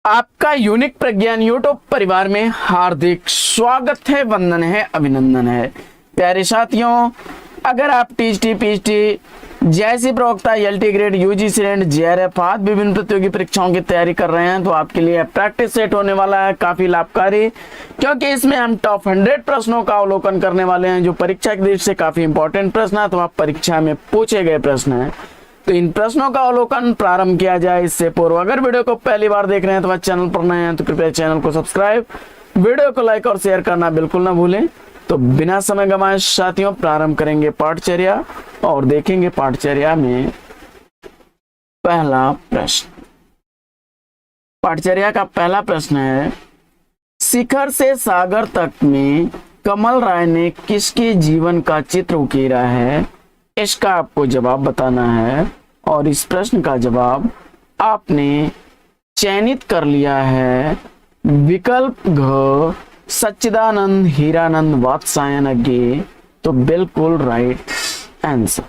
आपका यूनिक प्रज्ञान यूट्यूब परिवार में हार्दिक स्वागत है, वंदन है, अभिनंदन है। प्यारे साथियों, अगर आप टीएचटी, पीएचटी जैसी प्रवक्ता, LT grade, UGC and JRF आदि विभिन्न प्रतियोगी परीक्षाओं की तैयारी कर रहे हैं तो आपके लिए प्रैक्टिस सेट होने वाला है काफी लाभकारी, क्योंकि इसमें हम टॉप 100 प्रश्नों का अवलोकन करने वाले हैं जो परीक्षा की दृष्टि से काफी इंपॉर्टेंट प्रश्न है, तो आप परीक्षा में पूछे गए प्रश्न है। तो इन प्रश्नों का अवलोकन प्रारंभ किया जाए इससे पूर्व अगर वीडियो को पहली बार देख रहे हैं तो चैनल पर नए हैं तो कृपया चैनल को सब्सक्राइब, वीडियो को लाइक और शेयर करना बिल्कुल ना भूलें। तो बिना समय गंवाए साथियों प्रारंभ करेंगे पाठचर्या और देखेंगे पाठचर्या में पहला प्रश्न। पाठचर्या का पहला प्रश्न है, शिखर से सागर तक में कमल राय ने किसके जीवन का चित्र उकेरा है? इसका आपको जवाब बताना है और इस प्रश्न का जवाब आपने चयनित कर लिया है विकल्प घ सच्चिदानंद हीरानंद वात्सायन अज्ञे, तो बिल्कुल राइट आंसर।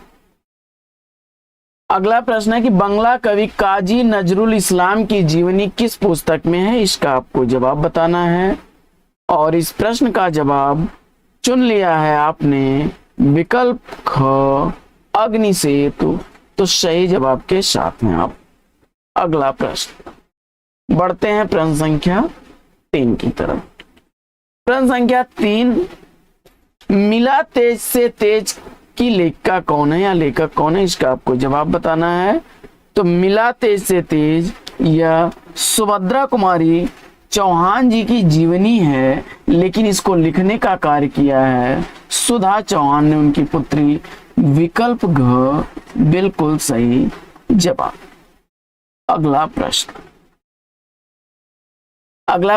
अगला प्रश्न है कि बांग्ला कवि काजी नजरुल इस्लाम की जीवनी किस पुस्तक में है? इसका आपको जवाब बताना है और इस प्रश्न का जवाब चुन लिया है आपने विकल्प ख अग्नि सेतु, तो सही जवाब के साथ में आप। अगला प्रश्न, बढ़ते हैं प्रश्न संख्या 3 की तरफ। प्रश्न संख्या 3, मिला तेज से तेज की लेखिका कौन है या लेखक कौन है? इसका आपको जवाब बताना है। तो मिला तेज से तेज यह सुभद्रा कुमारी चौहान जी की जीवनी है, लेकिन इसको लिखने का कार्य किया है सुधा चौहान ने, उनकी पुत्री। विकल्प घ बिल्कुल सही जवाब। अगला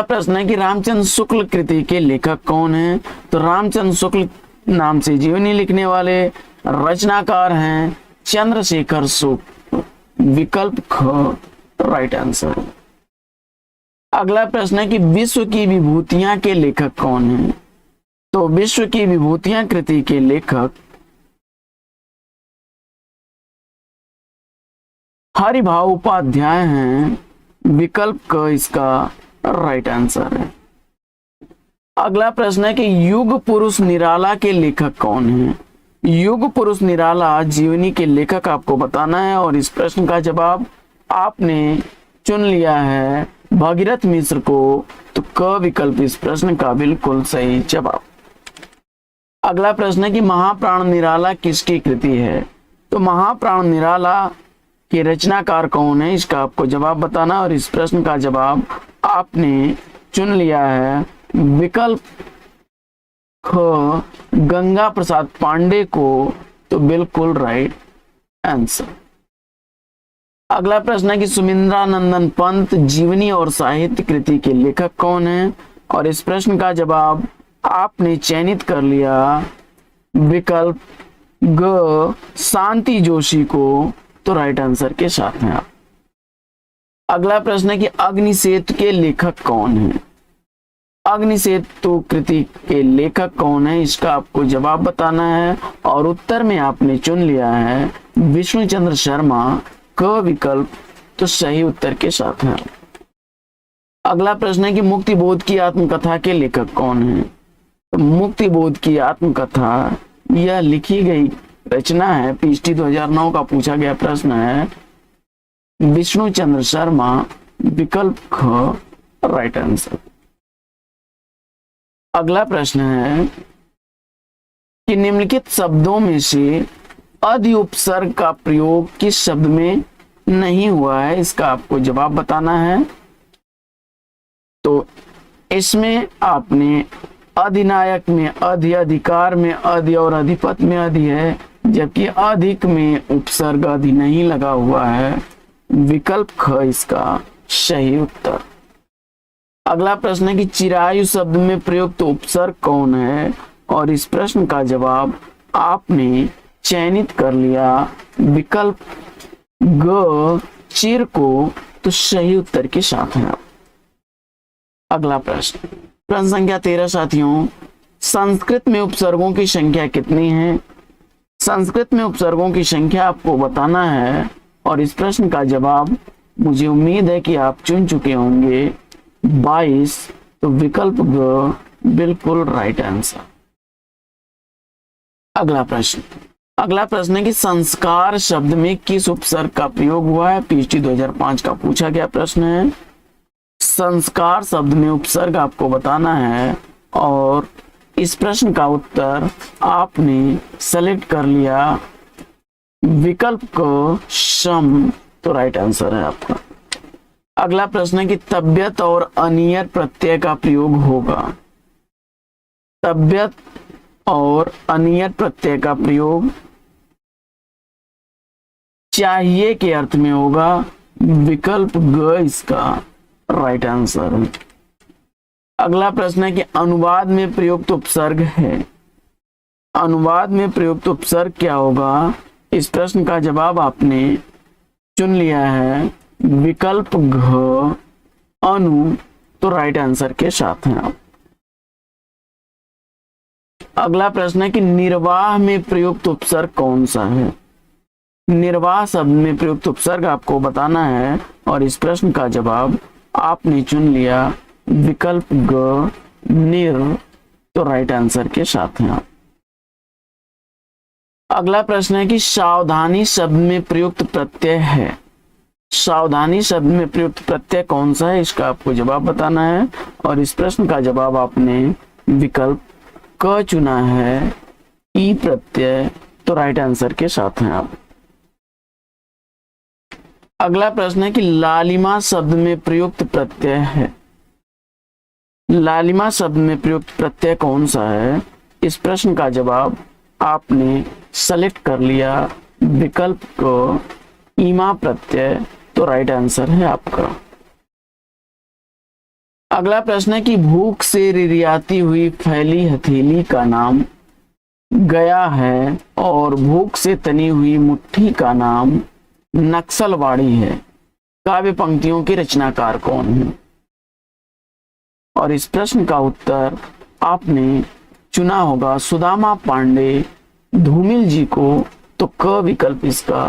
प्रश्न है कि रामचंद्र शुक्ल कृति के लेखक कौन है? तो रामचंद्र शुक्ल नाम से जीवनी लिखने वाले रचनाकार हैं चंद्रशेखर शुक्ल। विकल्प ख राइट आंसर। अगला प्रश्न है कि विश्व की विभूतियां के लेखक कौन है? तो विश्व की विभूतियां कृति के लेखक हरिभाव उपाध्याय हैं। विकल्प क इसका राइट आंसर है। अगला प्रश्न है कि युग पुरुष निराला के लेखक कौन है? युग पुरुष निराला जीवनी के लेखक आपको बताना है और इस प्रश्न का जवाब आपने चुन लिया है भागीरथ मिश्र को, तो क विकल्प इस प्रश्न का बिल्कुल सही जवाब। अगला प्रश्न है कि महाप्राण निराला किसकी कृति है? तो महाप्राण निराला के रचनाकार कौन है? इसका आपको जवाब बताना और इस प्रश्न का जवाब आपने चुन लिया है विकल्प ख गंगा प्रसाद पांडे को, तो बिल्कुल राइट आंसर। अगला प्रश्न है कि सुमिंद्रानंदन पंत जीवनी और साहित्य कृति के लेखक कौन है? और इस प्रश्न का जवाब आपने चयनित कर लिया विकल्प ग शांति जोशी को, तो राइट आंसर के साथ में आप। अगला प्रश्न है कि अग्निसेतु के लेखक कौन है? अग्निसेतु कृति के लेखक कौन है? इसका आपको जवाब बताना है और उत्तर में आपने चुन लिया है विष्णु चंद्र शर्मा। क विकल्प तो सही उत्तर के साथ है। अगला प्रश्न है कि मुक्तिबोध की आत्मकथा के लेखक कौन है? तो मुक्तिबोध की आत्मकथा यह लिखी गई रचना है, पीएचडी 2009 का पूछा गया प्रश्न है, विष्णु चंद्र शर्मा। विकल्प ख राइट आंसर। अगला प्रश्न है कि निम्नलिखित शब्दों में से अधि उपसर्ग का प्रयोग किस शब्द में नहीं हुआ है? इसका आपको जवाब बताना है। तो इसमें आपने अधिनायक में अधि, अधिकार में अधि और अधिपत में अधि है, जबकि अधिक में उपसर्ग अधि नहीं लगा हुआ है। विकल्प ख इसका सही उत्तर। अगला प्रश्न है कि चिरायु शब्द में प्रयुक्त उपसर्ग कौन है? और इस प्रश्न का जवाब आपने चयनित कर लिया विकल्प ग चिर को, तो सही उत्तर के साथ है। अगला प्रश्न संख्या 13 साथियों, संस्कृत में उपसर्गों की संख्या कितनी है? संस्कृत में उपसर्गों की संख्या आपको बताना है और इस प्रश्न का जवाब मुझे उम्मीद है कि आप चुन चुके होंगे 22, तो विकल्प ग बिल्कुल राइट आंसर। अगला प्रश्न है कि संस्कार शब्द में किस उपसर्ग का प्रयोग हुआ है। पीएचडी 2005 का पूछा गया प्रश्न है। संस्कार शब्द में उपसर्ग आपको बताना है और इस प्रश्न का उत्तर आपने सेलेक्ट कर लिया विकल्प को शम, तो राइट आंसर है आपका। अगला प्रश्न है कि तबियत और अनियत प्रत्यय का प्रयोग होगा। तबियत और अनियत प्रत्यय का प्रयोग चाहिए के अर्थ में होगा, विकल्प ग इसका राइट आंसर है। अगला प्रश्न है कि अनुवाद में प्रयुक्त उपसर्ग है। अनुवाद में प्रयुक्त उपसर्ग क्या होगा। इस प्रश्न का जवाब आपने चुन लिया है विकल्प घ अनु, तो राइट आंसर के साथ हैं आप। अगला प्रश्न है कि निर्वाह में प्रयुक्त उपसर्ग कौन सा है। निर्वाह शब्द में प्रयुक्त उपसर्ग आपको बताना है और इस प्रश्न का जवाब आपने चुन लिया विकल्प ग निर, तो राइट आंसर के साथ हैं आप। अगला प्रश्न है कि सावधानी शब्द में प्रयुक्त प्रत्यय है। सावधानी शब्द में प्रयुक्त प्रत्यय कौन सा है, इसका आपको जवाब बताना है और इस प्रश्न का जवाब आपने विकल्प क चुना है ई प्रत्यय, तो राइट आंसर के साथ हैं आप। अगला प्रश्न है कि लालिमा शब्द में प्रयुक्त प्रत्यय है। लालिमा शब्द में प्रयुक्त प्रत्यय कौन सा है, इस प्रश्न का जवाब आपने सेलेक्ट कर लिया विकल्प को ईमा प्रत्यय, तो राइट आंसर है आपका। अगला प्रश्न है कि भूख से रिरियाती हुई फैली हथेली का नाम गया है और भूख से तनी हुई मुट्ठी का नाम नक्सलवाड़ी है। काव्य पंक्तियों के रचनाकार कौन है और इस प्रश्न का उत्तर आपने चुना होगा सुदामा पांडे धूमिल जी को, तो क विकल्प इसका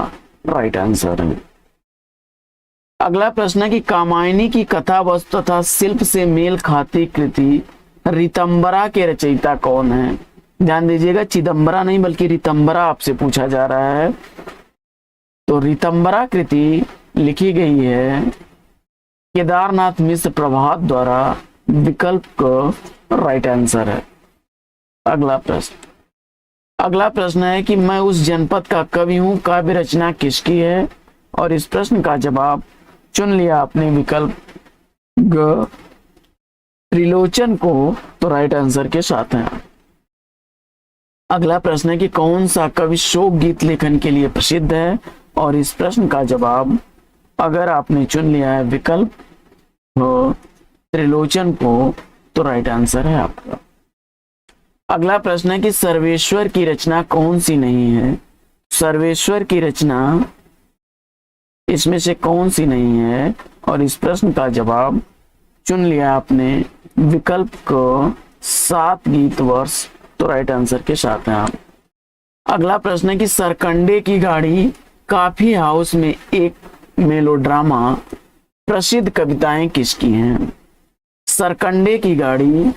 राइट आंसर है। अगला प्रश्न है कि कामायनी की कथा वस्तु तथा शिल्प से मेल खाती कृति रितंबरा के रचयिता कौन है। ध्यान दीजिएगा, चिदंबरा नहीं बल्कि रितंबरा आपसे पूछा जा रहा है। तो रितंबरा कृति लिखी गई है केदारनाथ मिश्र प्रभात द्वारा, विकल्प का राइट आंसर है। अगला प्रश्न है कि मैं उस जनपद का कवि हूं, काव्य रचना किसकी है और इस प्रश्न का जवाब चुन लिया आपने विकल्प ग त्रिलोचन को, तो राइट आंसर के साथ है। अगला प्रश्न है कि कौन सा कवि शोक गीत लेखन के लिए प्रसिद्ध है और इस प्रश्न का जवाब अगर आपने चुन लिया है विकल्प त्रिलोचन को, तो राइट आंसर है आपका। अगला प्रश्न है कि सर्वेश्वर की रचना कौन सी नहीं है। सर्वेश्वर की रचना इसमें से कौन सी नहीं है और इस प्रश्न का जवाब चुन लिया आपने विकल्प को 7 गीत वर्ष, तो राइट आंसर के साथ हैं आप। अगला प्रश्न है कि सरकंडे की गाड़ी कॉफी हाउस में एक मेलोड्रामा प्रसिद्ध कविताएं किसकी हैं। सरकंडे की गाड़ी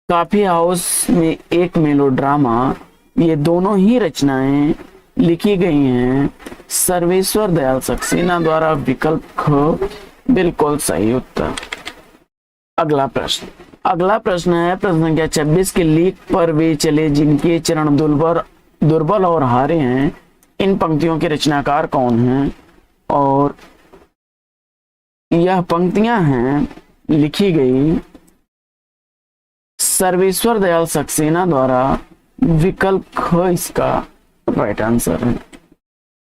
कॉफी हाउस में एक मेलोड्रामा, ये दोनों ही रचनाएं लिखी गई हैं सर्वेश्वर दयाल सक्सेना द्वारा, विकल्प ख बिल्कुल सही उत्तर। अगला प्रश्न है प्रश्न संख्या 26 के लीक पर वे चले जिनके चरण दुर्बल और हारे हैं, इन पंक्तियों के रचनाकार कौन हैं और यह पंक्तियां हैं लिखी गई सर्वेश्वर दयाल सक्सेना द्वारा, विकल्प ख इसका राइट आंसर है।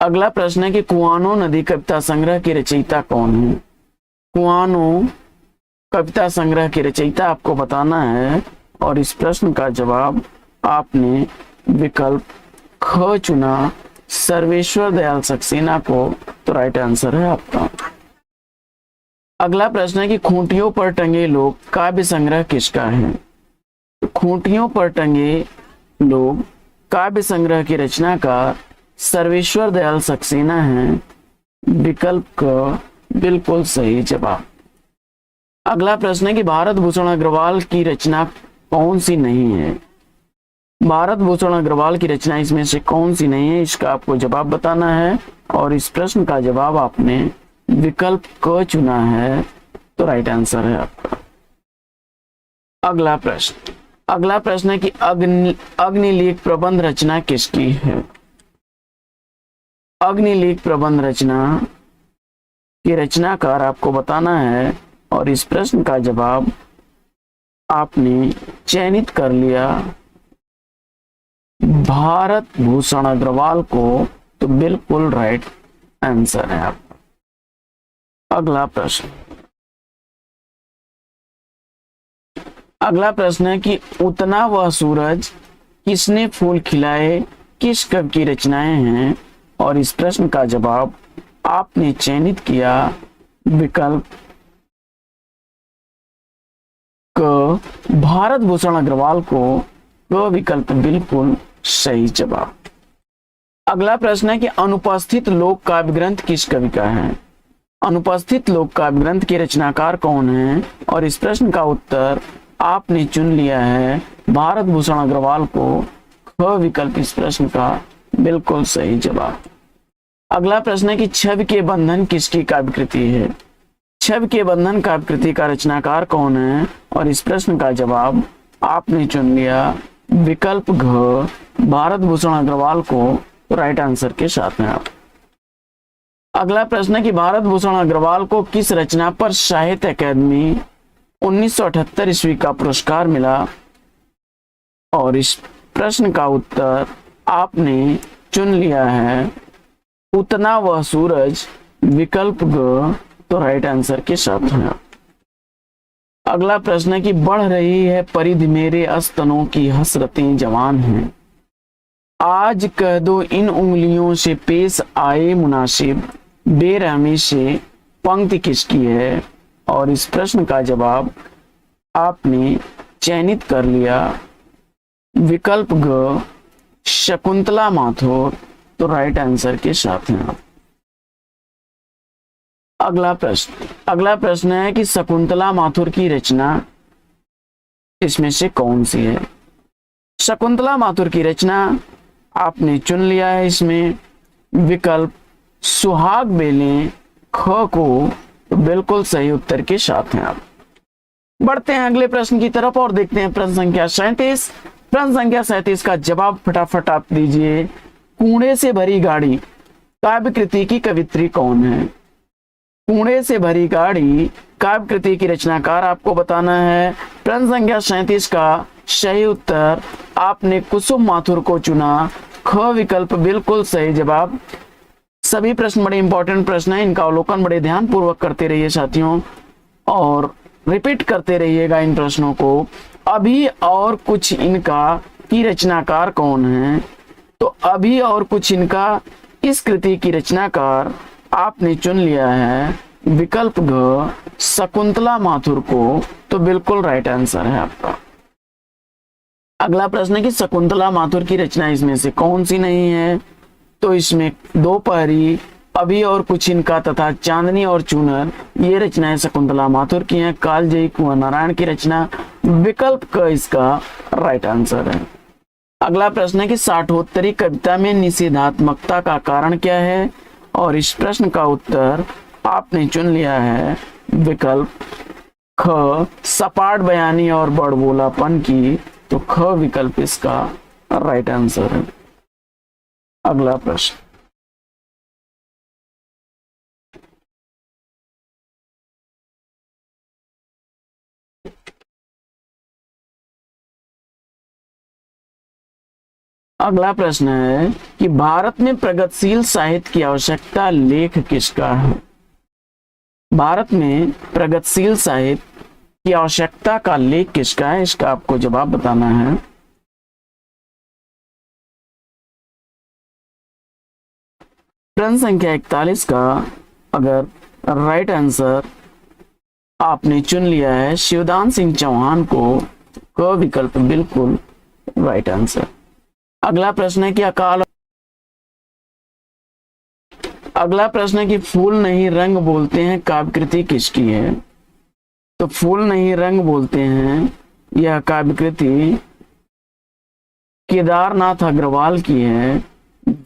अगला प्रश्न है कि कुआनो नदी कविता संग्रह के रचयिता कौन है। कुआनो कविता संग्रह के रचयिता आपको बताना है और इस प्रश्न का जवाब आपने विकल्प ख चुना सर्वेश्वर दयाल सक्सेना को, तो राइट आंसर है आपका। अगला प्रश्न है कि खूंटियों पर टंगे लोग काव्य संग्रह किसका है। खूंटियों पर टंगे लोग काव्य संग्रह की रचनाकार सर्वेश्वर दयाल सक्सेना है, विकल्प क बिल्कुल सही जवाब। अगला प्रश्न है कि भारत भूषण अग्रवाल की रचना कौन सी नहीं है। भारत भूषण अग्रवाल की रचना इसमें से कौन सी नहीं है, इसका आपको जवाब बताना है और इस प्रश्न का जवाब आपने विकल्प क चुना है, तो राइट आंसर है आपका। अगला प्रश्न है कि अग्निलेख प्रबंध रचना किसकी है। अग्निलेख प्रबंध रचना की रचनाकार आपको बताना है और इस प्रश्न का जवाब आपने चयनित कर लिया भारत भूषण अग्रवाल को, तो बिल्कुल राइट आंसर है आपका। अगला प्रश्न है कि उतना वह सूरज किसने फूल खिलाए किस कवि की रचनाएं हैं, और इस प्रश्न का जवाब आपने चयनित किया विकल्प क भारत भूषण अग्रवाल को, क विकल्प बिल्कुल सही जवाब। अगला प्रश्न है कि अनुपस्थित लोक काव्य ग्रंथ किस कवि का है। अनुपस्थित लोक काव्य ग्रंथ के रचनाकार कौन है, और इस प्रश्न का उत्तर आपने चुन लिया है भारत भूषण अग्रवाल को, ख विकल्प इस प्रश्न का बिल्कुल सही जवाब। अगला प्रश्न है कि छवि के बंधन किसकी काव्य कृति है। छवि के बंधन काव्य कृति का रचनाकार कौन है, और इस प्रश्न का जवाब आपने चुन लिया विकल्प घ भारत भूषण अग्रवाल को, तो राइट आंसर के साथ में आप। अगला प्रश्न है कि भारत भूषण अग्रवाल को किस रचना पर साहित्य अकादमी 1978 ईस्वी का पुरस्कार मिला, और इस प्रश्न का उत्तर आपने चुन लिया है उतना वह सूरज विकल्प ग, तो राइट आंसर के साथ है। अगला प्रश्न है कि बढ़ रही है परिधि मेरे स्तनों की हसरतें जवान हैं, आज कह दो इन उंगलियों से पेश आए मुनासिब, बेरहमी से पंक्ति किसकी है, और इस प्रश्न का जवाब आपने चयनित कर लिया विकल्प ग शकुंतला माथुर, तो राइट आंसर के साथ हैं। अगला प्रश्न है कि शकुंतला माथुर की रचना इसमें से कौन सी है। शकुंतला माथुर की रचना आपने चुन लिया है इसमें विकल्प सुहाग बेलें ख को, तो बिल्कुल सही उत्तर के साथ हैं आप। बढ़ते हैं अगले प्रश्न की तरफ और देखते हैं प्रश्न संख्या 37। प्रश्न संख्या 37 का जवाब फटाफट आप दीजिए। कूड़े से भरी गाड़ी काव्य कृति की कवित्री कौन है। कूड़े से भरी गाड़ी काव्य कृति की रचनाकार आपको बताना है। प्रश्न संख्या 37 का सही उत्तर आपने कुसुम माथुर को चुना, ख विकल्प बिल्कुल सही जवाब। सभी प्रश्न बड़े इंपॉर्टेंट प्रश्न हैं, इनका अवलोकन बड़े ध्यान पूर्वक करते रहिए साथियों, और रिपीट करते रहिएगा इन प्रश्नों को। अभी और कुछ इनका की रचनाकार कौन है, तो अभी और कुछ इनका इस कृति की रचनाकार आपने चुन लिया है विकल्प घ शकुंतला माथुर को, तो बिल्कुल राइट आंसर है आपका। अगला प्रश्न है कि शकुंतला माथुर की रचना इसमें से कौन सी नहीं है, तो इसमें दोपहरी, अभी और कुछ इनका तथा चांदनी और चूनर ये रचनाएं शकुंतला माथुर की हैं। कालजयी कुंवर नारायण की रचना विकल्प क इसका राइट आंसर है। अगला प्रश्न है कि साठोत्तरी कविता में निषेधात्मकता का कारण क्या है, और इस प्रश्न का उत्तर आपने चुन लिया है विकल्प ख सपाट बयानी और बड़बोलापन की, तो ख विकल्प इसका राइट आंसर है। अगला प्रश्न, अगला प्रश्न है कि भारत में प्रगतिशील साहित्य की आवश्यकता लेख किसका है। भारत में प्रगतिशील साहित्य की आवश्यकता का लेख किसका है, इसका आपको जवाब बताना है। प्रश्न संख्या 41 का अगर राइट आंसर आपने चुन लिया है शिवदान सिंह चौहान को, क विकल्प बिल्कुल राइट आंसर। अगला प्रश्न है कि अगला प्रश्न है कि फूल नहीं रंग बोलते हैं काव्य कृति किसकी है? तो फूल नहीं रंग बोलते हैं यह काव्य कृति केदारनाथ अग्रवाल की है।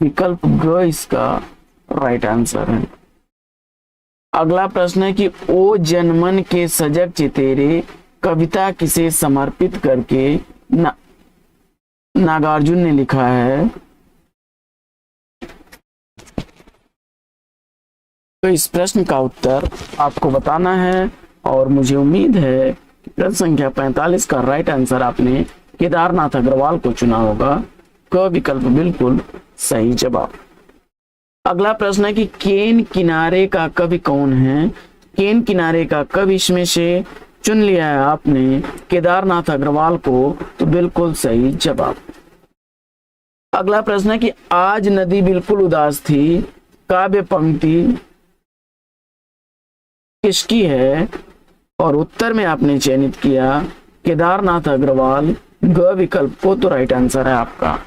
विकल्प ग इसका राइट आंसर है। अगला प्रश्न है कि ओ जनमन के सजग चितेरे कविता किसे समर्पित करके नागार्जुन ने लिखा है? तो इस प्रश्न का उत्तर आपको बताना है और मुझे उम्मीद है कि प्रश्न संख्या 45 का राइट आंसर आपने केदारनाथ अग्रवाल को चुना होगा। क विकल्प बिल्कुल सही जवाब। अगला प्रश्न है कि केन किनारे का कवि कौन है? केन किनारे का कवि इसमें से चुन लिया है आपने केदारनाथ अग्रवाल को, तो बिल्कुल सही जवाब। अगला प्रश्न है कि आज नदी बिल्कुल उदास थी काव्य पंक्ति किसकी है? और उत्तर में आपने चयनित किया केदारनाथ अग्रवाल। ग विकल्प को तो राइट आंसर है आपका।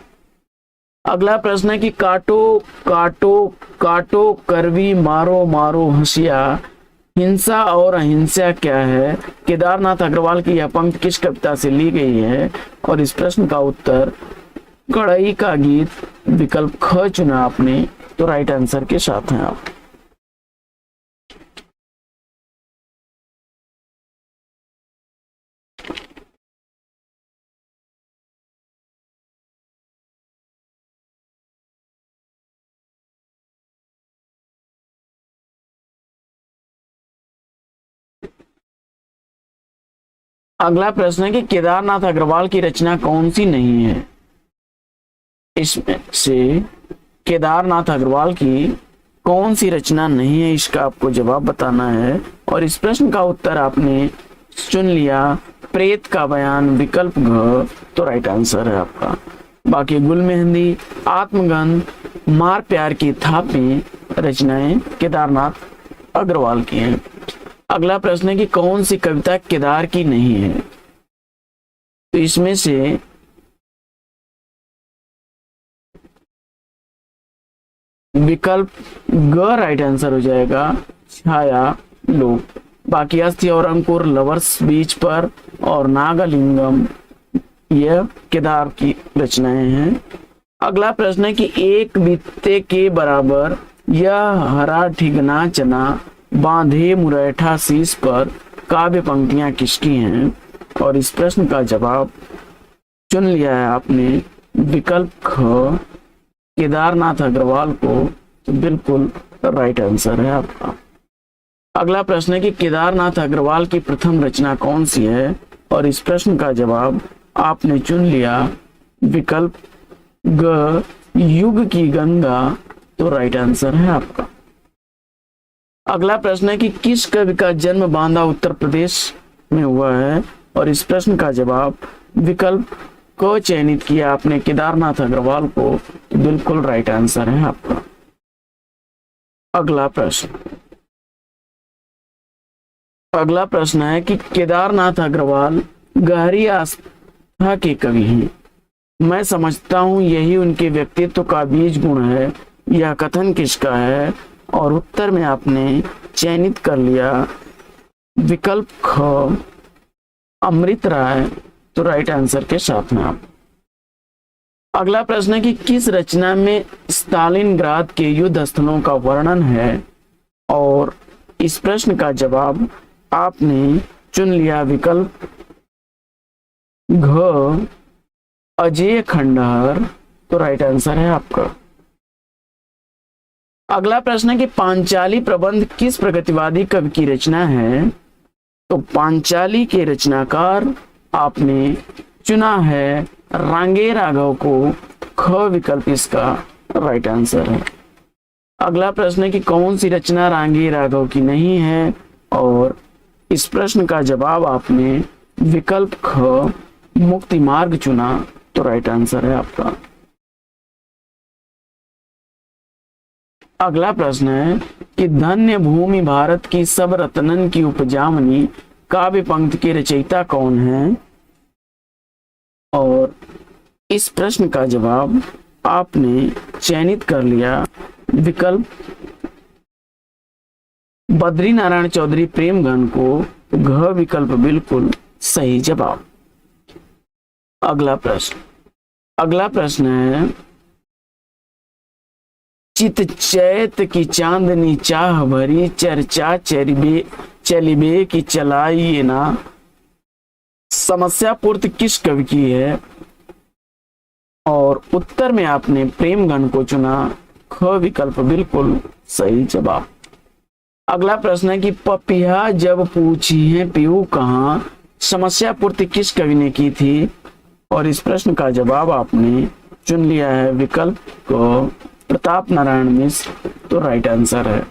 अगला प्रश्न है कि काटो काटो काटो करवी मारो मारो हंसिया हिंसा और अहिंसा क्या है? केदारनाथ अग्रवाल की यह पंक्ति किस कविता से ली गई है? और इस प्रश्न का उत्तर कड़ई का गीत विकल्प ख चुना आपने, तो राइट आंसर के साथ हैं आप। अगला प्रश्न है कि केदारनाथ अग्रवाल की रचना कौन सी नहीं है? इसमें से केदारनाथ अग्रवाल की कौन सी रचना नहीं है, इसका आपको जवाब बताना है। और इस प्रश्न का उत्तर आपने चुन लिया प्रेत का बयान विकल्प घ, तो राइट आंसर है आपका। बाकी गुल मेहंदी, आत्मगन, मार प्यार की थापी रचनाएं केदारनाथ अग्रवाल की हैं। अगला प्रश्न है कि कौन सी कविता केदार की नहीं है? तो इसमें से विकल्प ग राइट आंसर हो जाएगा, छाया लोक। बाकी अस्थि और अंकुर, लवर्स बीच पर और नागलिंगम यह केदार की रचनाएं हैं। अगला प्रश्न है कि एक बित्ते के बराबर यह हरा ठिगना चना बांधे मुरैठा शीश पर काव्य पंक्तियां किसकी हैं? और इस प्रश्न का जवाब चुन लिया है आपने विकल्प ख केदारनाथ अग्रवाल को, तो बिल्कुल राइट आंसर है आपका। अगला प्रश्न है कि केदारनाथ अग्रवाल की प्रथम रचना कौन सी है? और इस प्रश्न का जवाब आपने चुन लिया विकल्प ग युग की गंगा, तो राइट आंसर है आपका। अगला प्रश्न है कि किस कवि का जन्म बांदा उत्तर प्रदेश में हुआ है? और इस प्रश्न का जवाब विकल्प को चयनित किया आपने केदारनाथ अग्रवाल को, तो बिल्कुल राइट आंसर है आपका। अगला प्रश्न है कि केदारनाथ अग्रवाल गहरी आस्था के कवि हैं। मैं समझता हूं यही उनके व्यक्तित्व का बीज गुण है, यह कथन किसका है? और उत्तर में आपने चयनित कर लिया विकल्प ख अमृत राय, तो राइट आंसर के साथ में आप। अगला प्रश्न है कि किस रचना में स्टालिनग्राद के युद्ध स्थलों का वर्णन है? और इस प्रश्न का जवाब आपने चुन लिया विकल्प घ अजय खंडहर, तो राइट आंसर है आपका। अगला प्रश्न है कि पांचाली प्रबंध किस प्रगतिवादी कवि की रचना है? तो पांचाली के रचनाकार आपने चुना है रांगे राघव को, ख विकल्प इसका राइट आंसर है। अगला प्रश्न है कि कौन सी रचना रांगे राघव की नहीं है? और इस प्रश्न का जवाब आपने विकल्प ख मुक्ति मार्ग चुना, तो राइट आंसर है आपका। अगला प्रश्न है कि धन्य भूमि भारत की सब रत्नन की उपजामनी काव्य पंक्ति के रचयिता कौन है? और इस प्रश्न का जवाब आपने चयनित कर लिया विकल्प बद्री नारायण चौधरी प्रेमघन को, घ विकल्प बिल्कुल सही जवाब। अगला प्रश्न है, चित चैत की चांदनी चाह भरी, चर्चा चलिबे की चलाइए ना, समस्या पूर्ति किस कवि की है? और उत्तर में आपने प्रेमघन को चुना, ख विकल्प बिल्कुल सही जवाब। अगला प्रश्न है कि पपिया जब पूछी है पीहू कहाँ, समस्या पूर्ति किस कवि ने की थी? और इस प्रश्न का जवाब आपने चुन लिया है विकल्प को, प्रताप नारायण मिश्र, तो राइट आंसर है।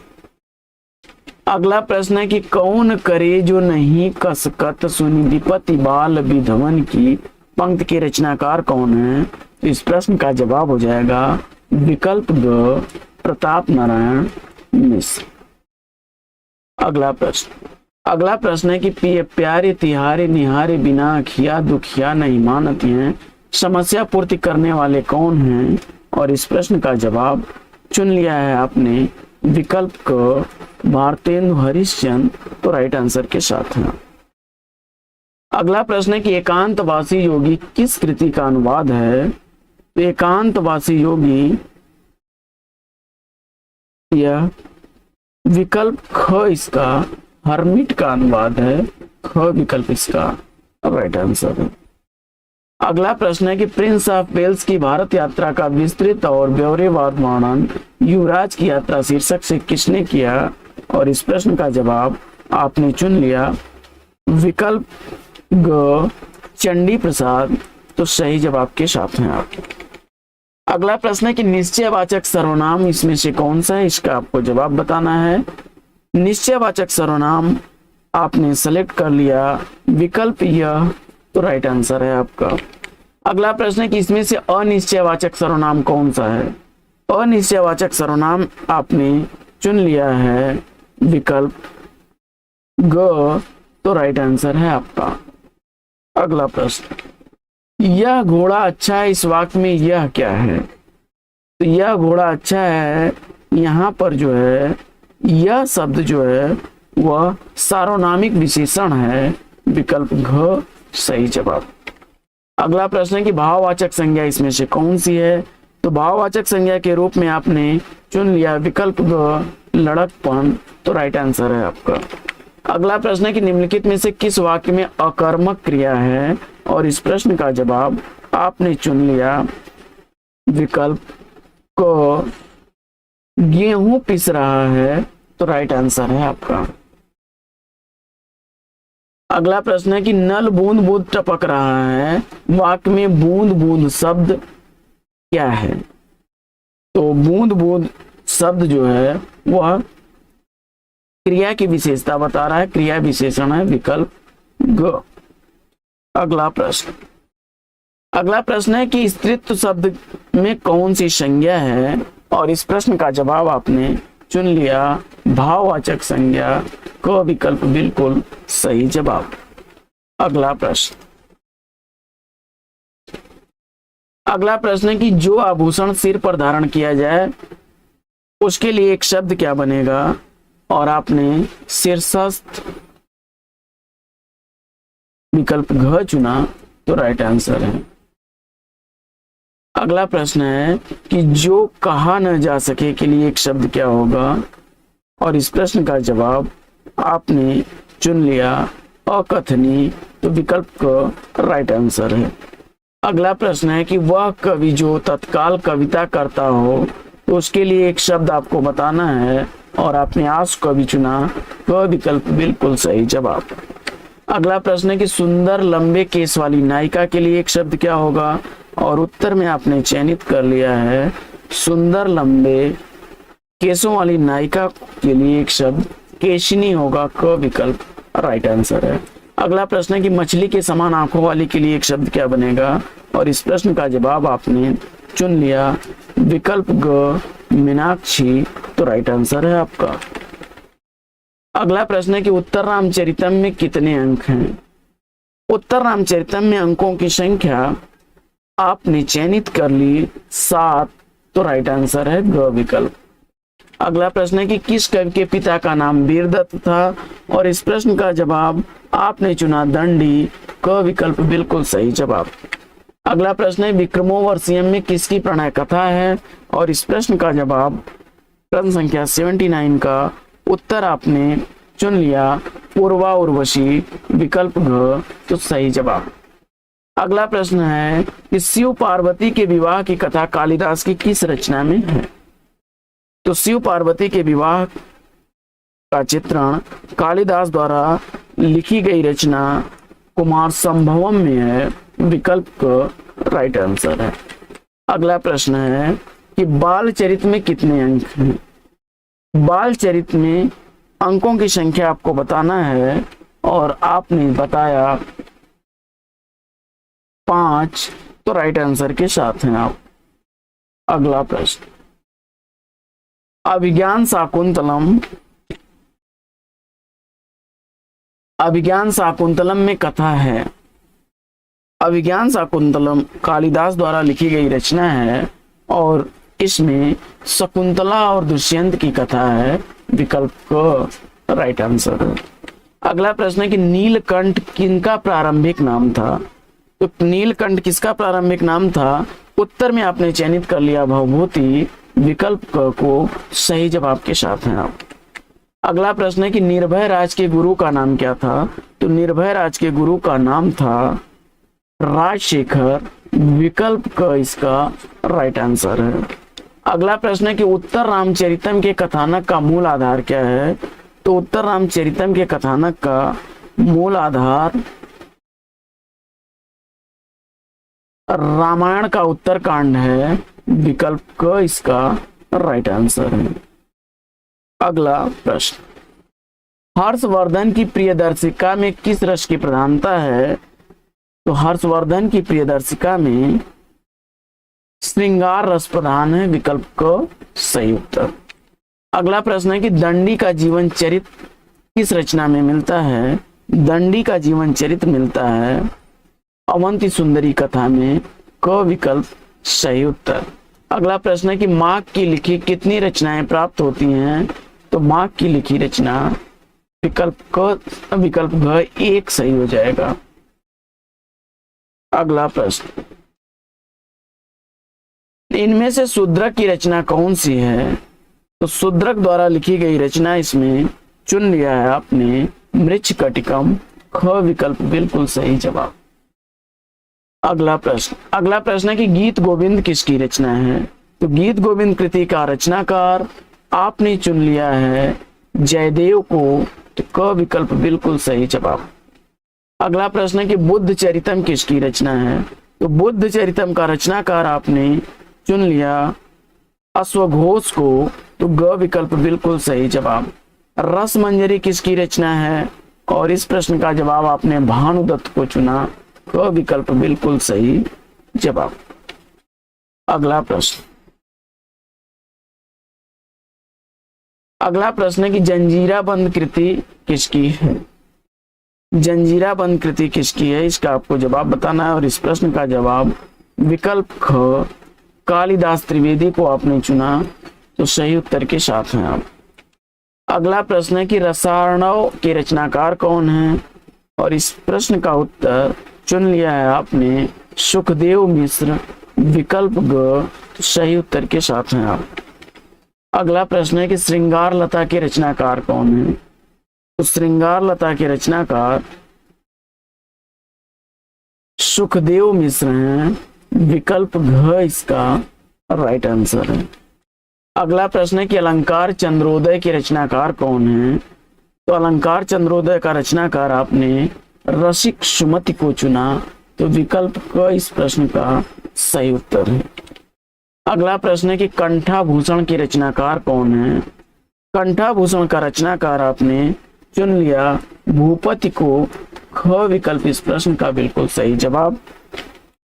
अगला प्रश्न है कि कौन करे जो नहीं कसकत, सुनी विपत्ति बाल विधवन की, पंक्ति के रचनाकार कौन है? तो इस प्रश्न का जवाब हो जाएगा विकल्प ग, प्रताप नारायण मिश्र। अगला प्रश्न है कि प्यारे तिहारे निहारे बिना अखिया, दुखिया नहीं मानती हैं, समस्या पूर्ति करने वाले कौन हैं? और इस प्रश्न का जवाब चुन लिया है आपने विकल्प क, भारतेंदु हरिश्चंद्र, तो राइट आंसर के साथ है। अगला प्रश्न है कि एकांतवासी योगी किस कृति का अनुवाद है? तो एकांतवासी योगी यह विकल्प ख इसका हर्मिट का अनुवाद है, ख विकल्प इसका राइट आंसर है। अगला प्रश्न है कि प्रिंस ऑफ वेल्स की भारत यात्रा का विस्तृत और ब्यौरेवार वर्णन युवराज की यात्रा शीर्षक से किसने किया? और इस प्रश्न का जवाब आपने चुन लिया विकल्प ग, चंडी प्रसाद, तो सही जवाब के साथ हैं आप। अगला प्रश्न है कि निश्चयवाचक सर्वनाम इसमें से कौन सा है? इसका आपको जवाब बताना है। निश्चयवाचक सर्वनाम आपने सेलेक्ट कर लिया विकल्प यह, तो राइट आंसर है आपका। अगला प्रश्न है कि इसमें से अनिश्चयवाचक सर्वनाम कौन सा है? अनिश्चयवाचक सर्वनाम आपने चुन लिया है विकल्प ग, तो राइट आंसर है आपका। अगला प्रश्न, यह घोड़ा अच्छा है, इस वाक्य में यह क्या है? तो यह घोड़ा अच्छा है, यहाँ पर जो है यह शब्द जो है वह सार्वनामिक विशेषण है, विकल्प घ सही जवाब। अगला प्रश्न है कि भाववाचक संज्ञा इसमें से कौन सी है? तो भाववाचक संज्ञा के रूप में आपने चुन लिया विकल्प ग, लड़कपन, तो राइट आंसर है आपका। अगला प्रश्न है कि निम्नलिखित में से किस वाक्य में अकर्मक क्रिया है? और इस प्रश्न का जवाब आपने चुन लिया विकल्प को, गेहूं पिस रहा है, तो राइट आंसर है आपका। अगला प्रश्न है कि नल बूंद बूंद टपक रहा है, वाक्य में बूंद बूंद शब्द क्या है? तो बूंद बूंद शब्द जो है वह क्रिया की विशेषता बता रहा है, क्रिया विशेषण है, विकल्प ग। अगला प्रश्न है कि स्त्रीत्व शब्द में कौन सी संज्ञा है? और इस प्रश्न का जवाब आपने चुन लिया भाववाचक संज्ञा, क विकल्प बिल्कुल सही जवाब। अगला प्रश्न है कि जो आभूषण सिर पर धारण किया जाए उसके लिए एक शब्द क्या बनेगा? और आपने शीर्षस्थ विकल्प घ चुना, तो राइट आंसर है। अगला प्रश्न है कि जो कहा न जा सके के लिए एक शब्द क्या होगा? और इस प्रश्न का जवाब आपने चुन लिया अकथनीय, तो विकल्प का राइट आंसर है। अगला प्रश्न है कि वह कवि जो तत्काल कविता करता हो, तो उसके लिए एक शब्द आपको बताना है, और आपने आशु कवि चुना, वह विकल्प बिल्कुल सही जवाब। अगला प्रश्न है कि सुंदर लंबे केस वाली नायिका के लिए एक शब्द क्या होगा? और उत्तर में आपने चयनित कर लिया है सुंदर लंबे केसों वाली नायिका के लिए एक शब्द केशिनी होगा, क विकल्प राइट आंसर है। अगला प्रश्न है कि मछली के समान आंखों वाली के लिए एक शब्द क्या बनेगा? और इस प्रश्न का जवाब आपने चुन लिया विकल्प ग, मीनाक्षी, तो राइट आंसर है आपका। अगला प्रश्न है कि उत्तर रामचरितम में कितने अंक हैं? उत्तर रामचरितम में अंकों की संख्या आपने चयनित कर ली 7, तो राइट आंसर है ग विकल्प। अगला प्रश्न है कि किस कवि के पिता का नाम वीरदत्त था, और इस प्रश्न का जवाब आपने चुना दंडी, क विकल्प बिल्कुल सही जवाब। अगला प्रश्न है विक्रमोर्वशीयम में किसकी प्रणय कथा है, और इस प्रश्न का जवाब प्रश्न संख्या 79 का उत्तर आपने चुन लिया पूर्वा उर्वशी, विकल्प घ तो सही जवाब। अगला प्रश्न है कि शिव पार्वती के विवाह की कथा कालिदास की किस रचना में है, तो शिव पार्वती के विवाह का चित्रण कालिदास द्वारा लिखी गई रचना कुमार संभवम में है, विकल्प का राइट आंसर है। अगला प्रश्न है कि बाल चरित में कितने अंक हैं, बाल चरित में अंकों की संख्या आपको बताना है, और आपने बताया 5, तो राइट आंसर के साथ हैं आप। अगला प्रश्न अभिज्ञान शाकुंतलम में कथा है। अभिज्ञान शाकुंतलम कालिदास द्वारा लिखी गई रचना है, और इसमें शकुंतला और दुष्यंत की कथा है, विकल्प को राइट आंसर है। अगला प्रश्न है कि नीलकंठ किनका प्रारंभिक नाम था, तो नीलकंठ किसका प्रारंभिक नाम था, उत्तर में आपने चयनित कर लिया भवभूति, विकल्प को सही जवाब के साथ हैं आप। अगला प्रश्न है कि निर्भय राज के गुरु का नाम क्या था, तो निर्भय राज के गुरु का नाम था राजशेखर, विकल्प का इसका राइट आंसर है। अगला प्रश्न है कि उत्तर रामचरितम के कथानक का मूल आधार क्या है, तो उत्तर रामचरितम के कथानक का मूल आधार रामायण का उत्तरकांड है, विकल्प का इसका राइट आंसर है। अगला प्रश्न हर्षवर्धन की प्रियदर्शिका में किस रस की प्रधानता है, तो हर्षवर्धन की प्रियदर्शिका में श्रृंगार रस प्रधान है, विकल्प को सही उत्तर। अगला प्रश्न है कि दंडी का जीवन चरित्र किस रचना में मिलता है, दंडी का जीवन चरित्र मिलता है अवंती सुंदरी कथा में, क विकल्प सही उत्तर। अगला प्रश्न है कि माघ की लिखी कितनी रचनाएं प्राप्त होती हैं, तो माघ की लिखी रचना, विकल्प घ 1 सही हो जाएगा। अगला प्रश्न इनमें से शूद्रक की रचना कौन सी है, तो शूद्रक द्वारा लिखी गई रचना इसमें चुन लिया है आपने मृच्छकटिकम, ख विकल्प बिल्कुल सही जवाब। अगला प्रश्न है कि गीत गोविंद किसकी रचना है, तो गीत गोविंद कृति का रचनाकार आपने चुन लिया है जयदेव को, तो क विकल्प बिल्कुल सही जवाब। अगला प्रश्न है कि बुद्ध चरितम किसकी रचना है, तो बुद्ध चरितम का रचनाकार आपने चुन लिया अश्वघोष को, तो ग विकल्प बिल्कुल सही जवाब। रस मंजरी किसकी रचना है, और इस प्रश्न का जवाब आपने भानुदत्त को चुना, क विकल्प बिल्कुल सही जवाब। अगला प्रश्न है कि जंजीरा बंद कृति किसकी है, जंजीरा बंद कृति किसकी है, इसका आपको जवाब बताना है, और इस प्रश्न का जवाब विकल्प ख कालिदास त्रिवेदी को आपने चुना, तो सही उत्तर के साथ हैं आप। अगला प्रश्न है कि रसार्णव के रचनाकार कौन है, और इस प्रश्न का उत्तर चुन लिया है आपने सुखदेव मिश्र, विकल्प ग, तो सही उत्तर के साथ हैं आप। अगला प्रश्न है कि श्रृंगार लता के रचनाकार कौन है, तो श्रृंगार लता के रचनाकार सुखदेव मिश्र हैं, विकल्प घ इसका राइट आंसर है। अगला प्रश्न है कि अलंकार चंद्रोदय के रचनाकार कौन है, तो अलंकार चंद्रोदय का रचनाकार आपने रसिक सुमति को चुना, तो विकल्प क इस प्रश्न का सही उत्तर है। अगला प्रश्न है कि कंठाभूषण के रचनाकार कौन है, कंठाभूषण का रचनाकार आपने चुन लिया भूपति को, ख विकल्प इस प्रश्न का बिल्कुल सही जवाब।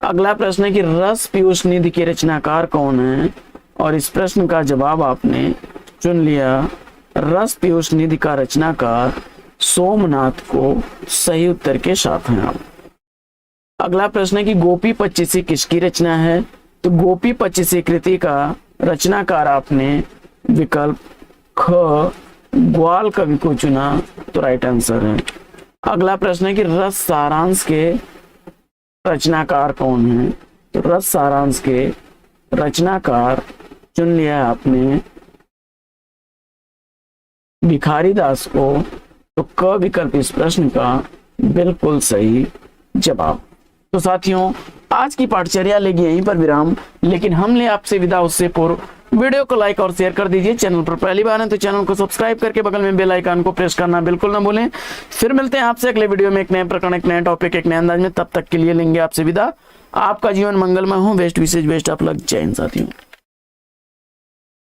अगला प्रश्न है कि रस पीयूष निधि के रचनाकार कौन है, और इस प्रश्न का जवाब आपने चुन लिया रस पीयूष निधि का रचनाकार सोमनाथ को, सही उत्तर के साथ हैं आप। अगला प्रश्न है कि गोपी पच्चीसी किसकी रचना है, तो गोपी पच्चीसी कृति का रचनाकार आपने विकल्प ख ग्वाल कवि को चुना, तो राइट आंसर है। अगला प्रश्न है कि रस सारांश के रचनाकार कौन है, तो रस सारांश के रचनाकार चुन लिया है आपने भिखारी दास को, तो क विकल्प इस प्रश्न का बिल्कुल सही जवाब। तो साथियों, आज की पाठचर्या लेगी यहीं पर विराम, लेकिन हम ले आपसे विदा उससे पूर्व वीडियो को लाइक और शेयर कर दीजिए। चैनल पर पहली बार है तो चैनल को सब्सक्राइब करके बगल में बेल आइकन को प्रेस करना बिल्कुल ना भूलें। फिर मिलते हैं आपसे अगले वीडियो में एक नए प्रकरण, एक नए टॉपिक, एक नए अंदाज में। तब तक के लिए लेंगे आपसे विदा। आपका जीवन मंगलमय हो। बेस्ट विशेष बेस्ट ऑफ लक। जय हिंद साथियों।